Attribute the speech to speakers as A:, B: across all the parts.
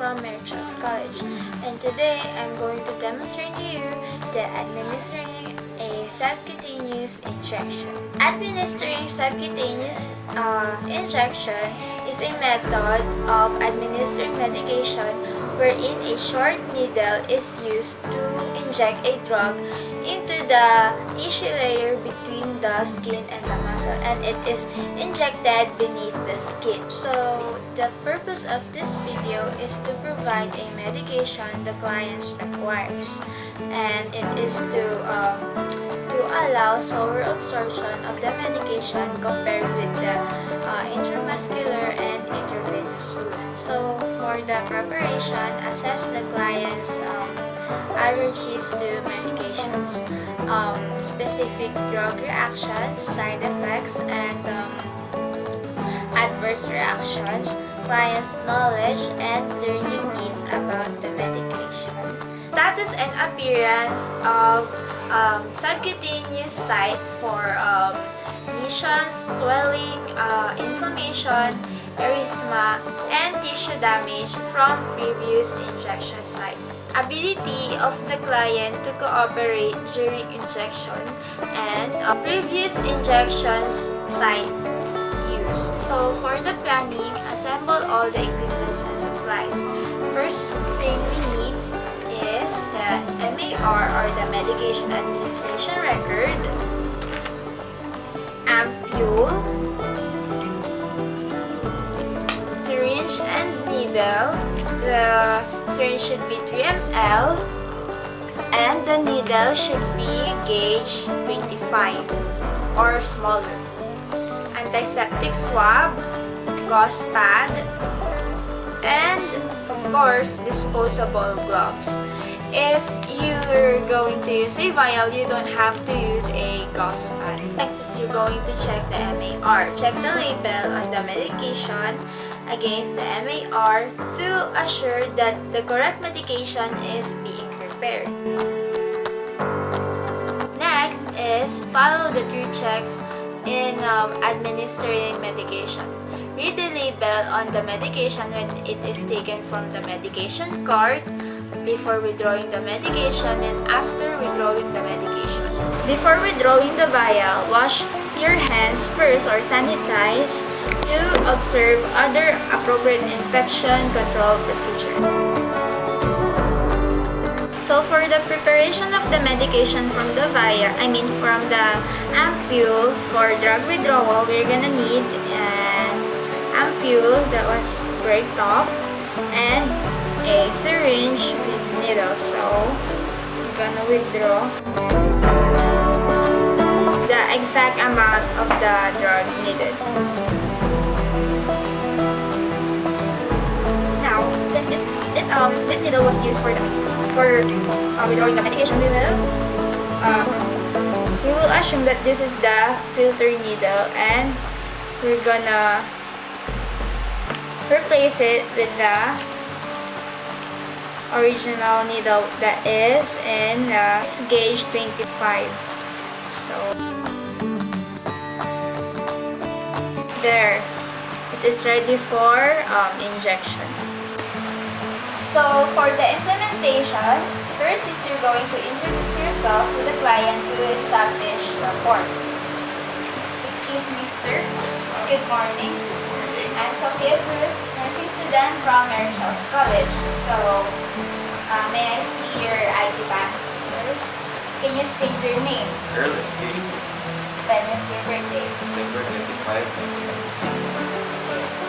A: from Merchants College, and today I'm going to demonstrate to you the administering a subcutaneous injection. Administering subcutaneous injection is a method of administering medication wherein a short needle is used to inject a drug into the tissue layer between the skin and the muscle, and it is injected beneath the skin. So the purpose of this video is to provide a medication the client requires, and it is to allow slower absorption of the medication compared with the intramuscular and intravenous route. So for the preparation, assess the client's allergies to medications, specific drug reactions, side effects, and adverse reactions, client's knowledge and learning needs about the medication. Status and appearance of subcutaneous site for lesions, swelling, inflammation, erythema, and tissue damage from previous injection site. Ability of the client to cooperate during injection, and previous injections sites used. So for the planning, assemble all the equipment and supplies. First thing we need is the MAR or the medication administration record, ampule, syringe and needle. The syringe should be 3 ml and the needle should be gauge 25 or smaller. Antiseptic swab, gauze pad, and of course disposable gloves. If you're going to use a vial, you don't have to use a gauze pad. Next is you're going to check the MAR. Check the label on the medication against the MAR to assure that the correct medication is being prepared. Next is follow the 3 checks in administering medication. Read the label on the medication when it is taken from the medication cart, before withdrawing the medication, and after withdrawing the medication. Before withdrawing the vial, wash your hands first or sanitize to observe other appropriate infection control procedure. So for the preparation of the medication from the vial, from the ampule for drug withdrawal, we're gonna need an ampule that was breaked off and a syringe with needles. So I'm gonna withdraw the exact amount of the drug needed. Now, since this needle was used for withdrawing the medication, we will assume that this is the filter needle, and we're gonna replace it with the original needle that is in gauge 25. So there, it is ready for injection. So for the implementation, first is you're going to introduce yourself to the client to establish rapport. Excuse me, sir. Good morning. I'm Sophia Cruz, nursing student from Merchants College. So, may I see your ID badge, sir? Can you state your name?
B: Ernest K.
A: When is your birthday?
B: December 25, 1996.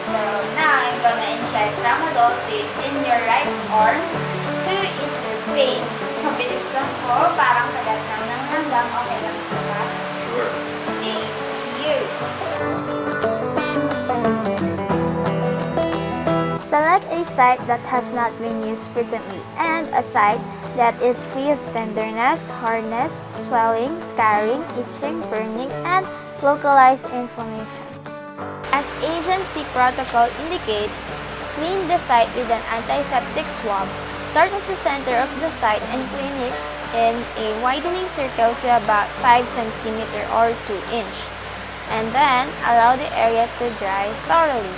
A: So, now I'm gonna inject tramadol in your right arm to ease your pain. Mabilis lang po, parang kagat lang ng hanggang. Okay lang po ba?
B: Sure.
A: Thank you. Select a site that has not been used frequently and a site that is free of tenderness, hardness, swelling, scarring, itching, burning, and localized inflammation. As agency protocol indicates, clean the site with an antiseptic swab. Start at the center of the site and clean it in a widening circle to about 5 cm or 2 inch, and then allow the area to dry thoroughly.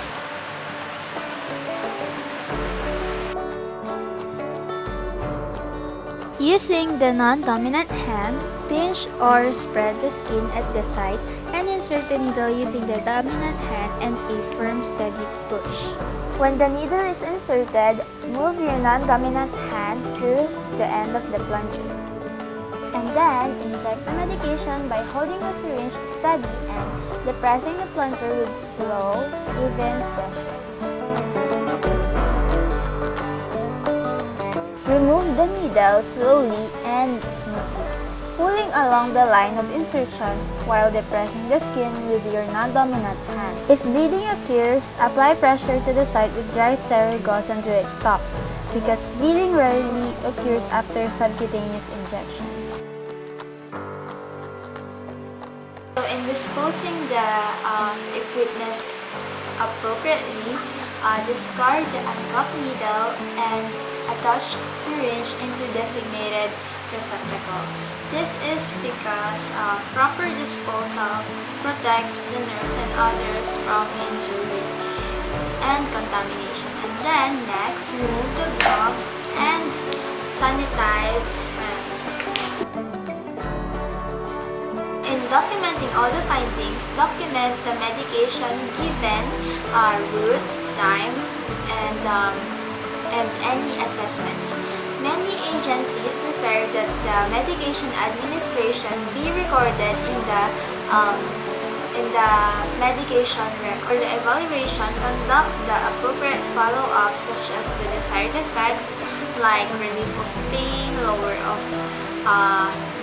A: Using the non-dominant hand, pinch or spread the skin at the site and insert the needle using the dominant hand and a firm, steady push. When the needle is inserted, move your non-dominant hand to the end of the plunger. And then, inject the medication by holding the syringe steady and depressing the plunger with slow, even pressure. Remove the needle slowly and smoothly, pulling along the line of insertion while depressing the skin with your non-dominant hand. If bleeding occurs, apply pressure to the site with dry sterile gauze until it stops, because bleeding rarely occurs after subcutaneous injection. So in disposing the equipment appropriately, discard the uncuffed needle and attach syringe into designated receptacles. This is because proper disposal protects the nurse and others from injury and contamination. And then next, remove the gloves and sanitize hands. In documenting all the findings, document the medication given, route, time, and any assessments. Many agencies prefer that the medication administration be recorded in the medication record. For the evaluation, conduct the appropriate follow-up such as the desired effects like relief of pain, lower of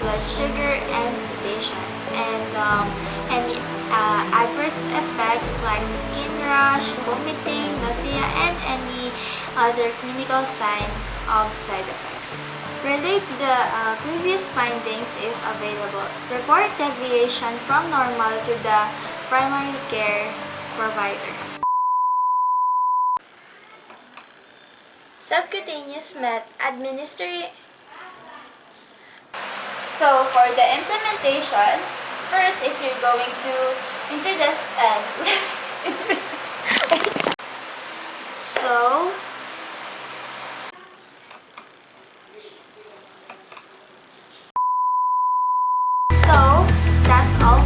A: blood sugar, and sedation. And any adverse effects like skin rash, vomiting, nausea, and any other clinical sign of side effects. Relate the previous findings if available. Report deviation from normal to the primary care provider. Subcutaneous administering. So for the implementation, first is you're going to introduce So that's all